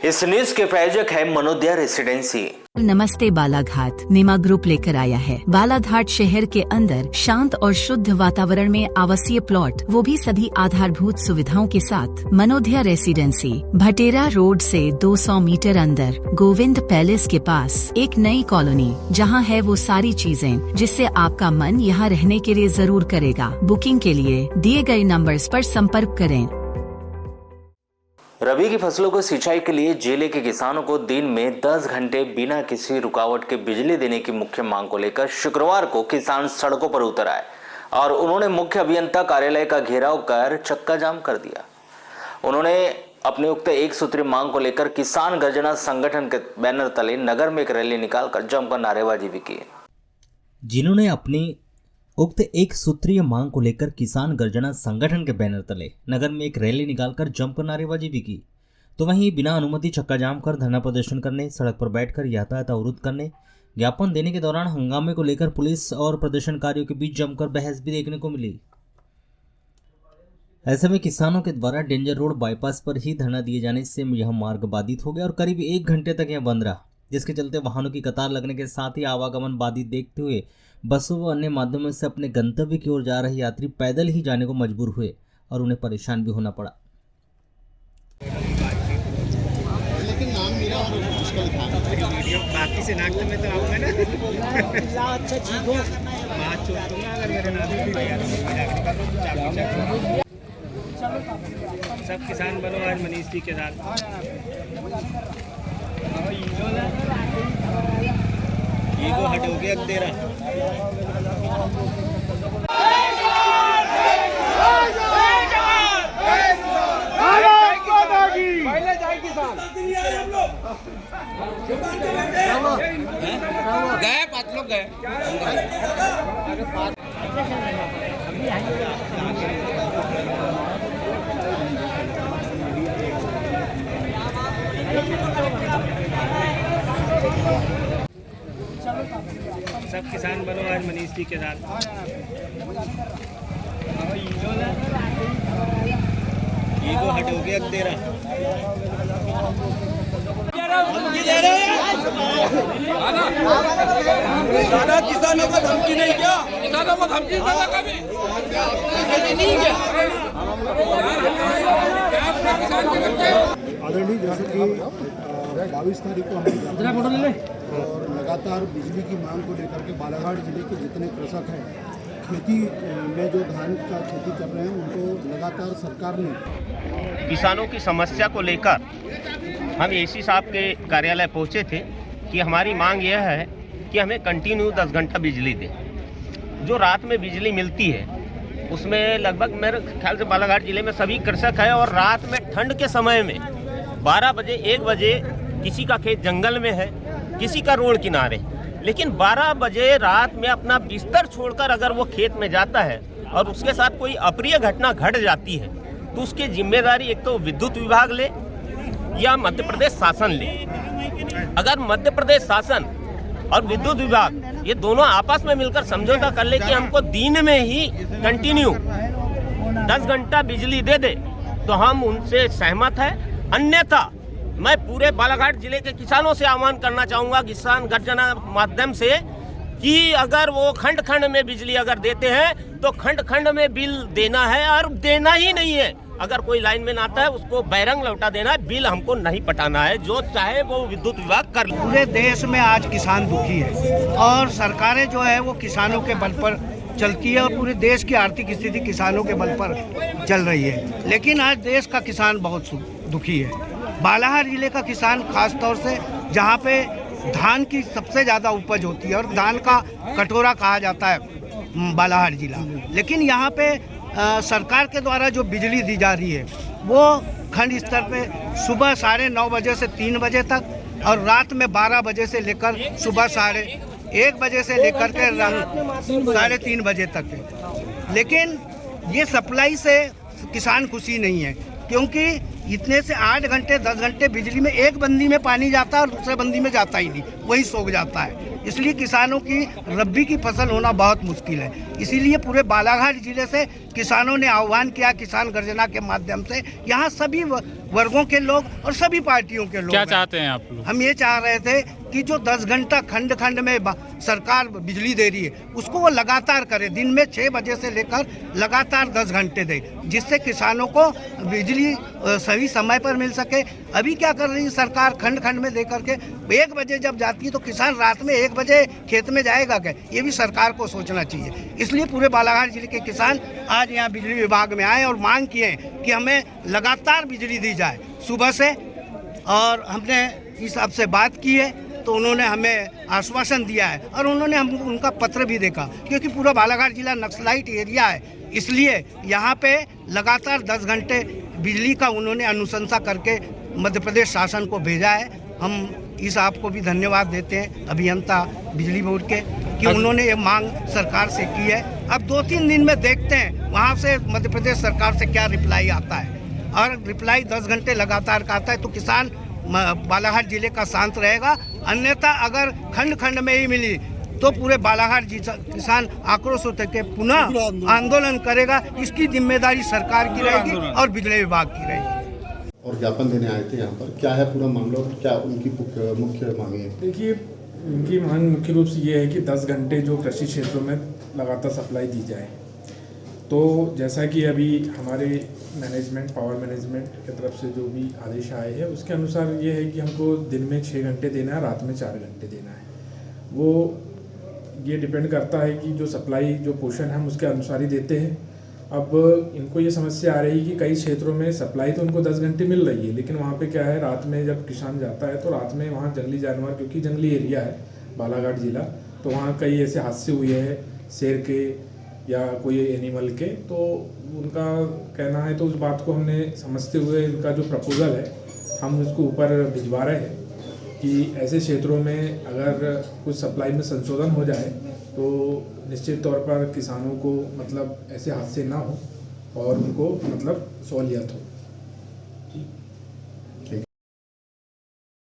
इस न्यूज के प्रायोजक है मनोदया रेसिडेंसी। नमस्ते बालाघाट निमा ग्रुप लेकर आया है बालाघाट शहर के अंदर शांत और शुद्ध वातावरण में आवासीय प्लॉट, वो भी सभी आधारभूत सुविधाओं के साथ। मनोदया रेसिडेंसी भटेरा रोड से 200 मीटर अंदर गोविंद पैलेस के पास एक नई कॉलोनी, जहां है वो सारी चीजें जिससे आपका मन यहां रहने के लिए जरूर करेगा। बुकिंग के लिए दिए गए नंबर्स पर संपर्क करें। रबी की फसलों को सिंचाई के लिए जिले के किसानों को दिन में 10 घंटे बिना किसी रुकावट के बिजली देने की मुख्य मांग को लेकर शुक्रवार को किसान सड़कों पर उतर आए और उन्होंने मुख्य अभियंता कार्यालय का घेराव कर चक्का जाम कर दिया। उन्होंने अपने उक्त एक सूत्रीय मांग को लेकर किसान गर्जना संगठन के बैनर तले नगर में एक रैली निकालकर जमकर नारेबाजी भी की। जिन्होंने अपनी उक्त एक सूत्रीय मांग को लेकर किसान गर्जना संगठन के बैनर तले नगर में एक रैली निकालकर जमकर नारेबाजी भी की, तो वहीं बिना अनुमति चक्का जाम कर धरना प्रदर्शन करने, सड़क पर बैठकर यातायात अवरुद्ध करने, ज्ञापन देने के दौरान हंगामे को लेकर पुलिस और प्रदर्शनकारियों के बीच जमकर बहस भी देखने को मिली। ऐसे में किसानों के द्वारा डेंजर रोड बाईपास पर ही धरना दिए जाने से यह मार्ग बाधित हो गया और करीब 1 घंटे तक यह बंद रहा, जिसके चलते वाहनों की कतार लगने के साथ ही आवागमन बाधित देखते हुए बसों व अन्य माध्यमों से अपने गंतव्य की ओर जा रहे यात्री पैदल ही जाने को मजबूर हुए और उन्हें परेशान भी होना पड़ा। लेकिन नाम मेरा और मुश्किल था बाकी से नाक में तो आऊंगा ना। अच्छा ठीक हो बात छोड़ दूंगा अगर मेरे नाम सब किसान बनो आज मनीष जी के साथ। ईगो हट हो गया तेरा। पहले जाए किसान गए 5 लोग गए। सब किसान बनो आज मनीष जी के साथ। ईगो हट हो गया तेरा। दादा किसानों को धमकी नहीं क्या? किसानों को धमकी देना कभी नहीं क्या? आदरणीय, जैसे कि 22 तारीख को हमने और लगातार बिजली की मांग को लेकर के बालाघाट जिले के जितने कृषक हैं, खेती में जो धान का खेती कर रहे हैं, उनको लगातार सरकार ने किसानों की समस्या को लेकर हम एसी साहब के कार्यालय पहुंचे थे कि हमारी मांग यह है कि हमें कंटिन्यू 10 घंटा बिजली दें। जो रात में बिजली मिलती है उसमें लगभग मेरे ख्याल से बालाघाट जिले में सभी कृषक है और रात में ठंड के समय में 12 बजे 1 बजे किसी का खेत जंगल में है, किसी का रोड किनारे, लेकिन 12 बजे रात में अपना बिस्तर छोड़कर अगर वो खेत में जाता है और उसके साथ कोई अप्रिय घटना घट जाती है तो उसकी जिम्मेदारी एक तो विद्युत विभाग ले या मध्य प्रदेश शासन ले। अगर मध्य प्रदेश शासन और विद्युत विभाग ये दोनों आपस में मिलकर समझौता कर ले कि हमको दिन में ही कंटिन्यू 10 घंटा बिजली दे दे तो हम उनसे सहमत है। अन्यथा मैं पूरे बालाघाट जिले के किसानों से आह्वान करना चाहूँगा किसान गर्जना माध्यम से कि अगर वो खंड खंड में बिजली अगर देते हैं तो खंड खंड में बिल देना है और देना ही नहीं है। अगर कोई लाइन में आता है उसको बैरंग लौटा देना है, बिल हमको नहीं पटाना है, जो चाहे वो विद्युत विभाग कर ले। पूरे देश में आज किसान दुखी है और सरकारें जो है वो किसानों के बल पर चलती है और पूरे देश की आर्थिक स्थिति किसानों के बल पर चल रही है, लेकिन आज देश का किसान बहुत दुखी है। बालाघाट जिले का किसान खास तौर से जहाँ पे धान की सबसे ज़्यादा उपज होती है और धान का कटोरा कहा जाता है बालाघाट जिला, लेकिन यहाँ पे सरकार के द्वारा जो बिजली दी जा रही है वो खंड स्तर पे सुबह 9:30 बजे से 3 बजे तक और रात में 12 बजे से लेकर सुबह 1:30 बजे से लेकर के 3:30 बजे तक है। लेकिन ये सप्लाई से किसान खुशी नहीं है, क्योंकि इतने से 8 घंटे 10 घंटे बिजली में एक बंदी में पानी जाता है और दूसरे बंदी में जाता ही नहीं, वही सोख जाता है। इसलिए किसानों की रब्बी की फसल होना बहुत मुश्किल है। इसीलिए पूरे बालाघाट जिले से किसानों ने आह्वान किया किसान गर्जना के माध्यम से। यहाँ सभी वर्गों के लोग और सभी पार्टियों के लोग क्या चाहते हैं आप लोग? हम ये चाह रहे थे कि जो 10 घंटा खंड खंड में सरकार बिजली दे रही है उसको वो लगातार करे, दिन में 6 बजे से लेकर लगातार 10 घंटे दे, जिससे किसानों को बिजली सही समय पर मिल सके। अभी क्या कर रही है सरकार, खंड खंड में दे करके 1 बजे जब जाती है तो किसान रात में 1 बजे खेत में जाएगा क्या? ये भी सरकार को सोचना चाहिए। इसलिए पूरे बालाघाट जिले के किसान आज यहाँ बिजली विभाग में आए और मांग किए कि हमें लगातार बिजली दी जाए सुबह से। और हमने इस हिसाब से बात की है तो उन्होंने हमें आश्वासन दिया है और उन्होंने हम उनका पत्र भी देखा, क्योंकि पूरा बालाघाट जिला नक्सलाइट एरिया है, इसलिए यहाँ पे लगातार 10 घंटे बिजली का उन्होंने अनुशंसा करके मध्य प्रदेश शासन को भेजा है। हम इस आपको भी धन्यवाद देते हैं अभियंता बिजली बोर्ड के कि उन्होंने ये मांग सरकार से की है। अब 2-3 दिन में देखते हैं वहाँ से मध्य प्रदेश सरकार से क्या रिप्लाई आता है, और रिप्लाई 10 घंटे लगातार का आता है तो किसान बालाघाट जिले का शांत रहेगा। अन्यथा अगर खंड खंड में ही मिली तो पूरे बालाघाट किसान आक्रोश होकर के पुनः आंदोलन करेगा। इसकी जिम्मेदारी सरकार की रहेगी और बिजली विभाग की रहेगी। और ज्ञापन देने आए थे यहाँ पर, क्या है पूरा मामला और क्या उनकी मुख्य मांग है? देखिए, उनकी मांग मुख्य रूप से ये है कि 10 घंटे जो कृषि क्षेत्रों में लगातार सप्लाई दी जाए। तो जैसा कि अभी हमारे मैनेजमेंट, पावर मैनेजमेंट की तरफ से जो भी आदेश आए हैं उसके अनुसार ये है कि हमको दिन में 6 घंटे देना है, रात में 4 घंटे देना है। वो ये डिपेंड करता है कि जो सप्लाई जो पोर्शन है हम उसके अनुसार ही देते हैं। अब इनको ये समस्या आ रही है कि कई क्षेत्रों में सप्लाई तो उनको 10 घंटे मिल रही है, लेकिन वहाँ पे क्या है, रात में जब किसान जाता है तो रात में वहाँ जंगली जानवर, क्योंकि जंगली एरिया है बालाघाट जिला, तो वहाँ कई ऐसे हादसे हुए हैं शेर के या कोई एनिमल के। तो उनका कहना है, तो उस बात को हमने समझते हुए इनका जो प्रपोज़ल है हम उसको ऊपर भिजवा रहे हैं कि ऐसे क्षेत्रों में अगर कुछ सप्लाई में संशोधन हो जाए तो निश्चित तौर पर किसानों को मतलब ऐसे हादसे ना हो और उनको मतलब सहूलियत हो।